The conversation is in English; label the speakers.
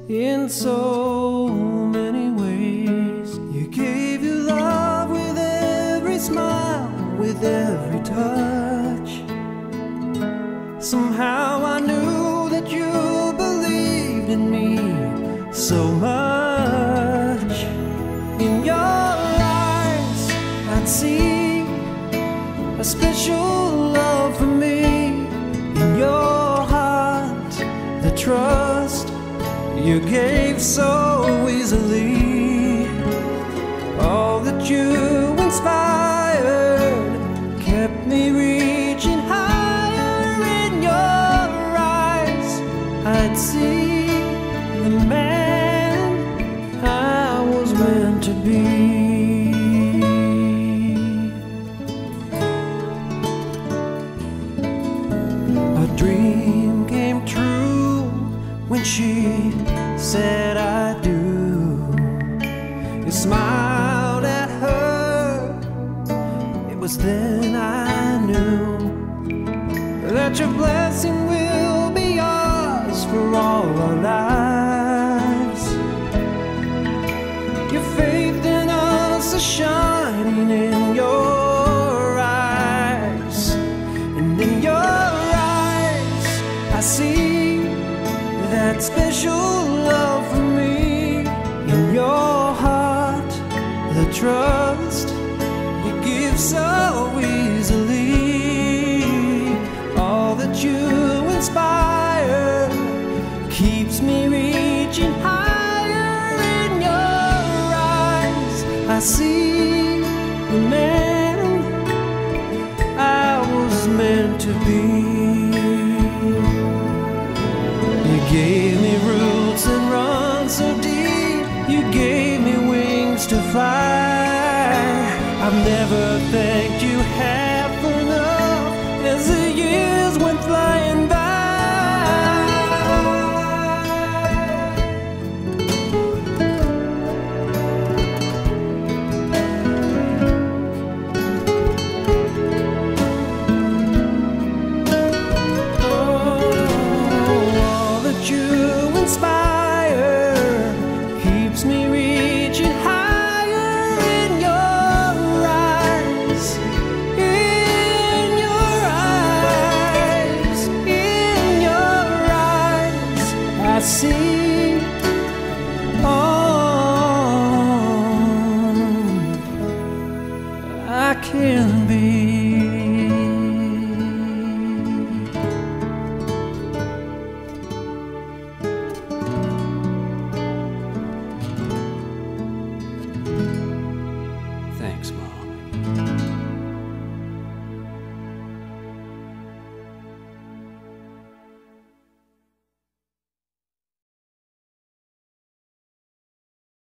Speaker 1: in so many ways. You gave your love with every smile, with every touch. Somehow I knew that you believed in me so much. In your eyes I'd see a special love for me. In your heart, the trust you gave so easily. All that you inspired kept me reaching higher. In your eyes I'd see the man I was meant to be. A dream came true when she said I do. You smiled at her, it was then I knew that your blessing will be yours for all our lives. Your faith in us is shining in your eyes, and in your eyes I see that special love for me. In your heart, the trust you give so easily. All that you inspire keeps me reaching higher. In your eyes I see the man I was meant to be. You gave me roots and run so deep. You gave me wings to fly. I've never thanked you half enough as the years went flying by. Keeps me reaching higher. In your eyes, in your eyes, in your eyes I see all I can be.
Speaker 2: Thanks, Mom.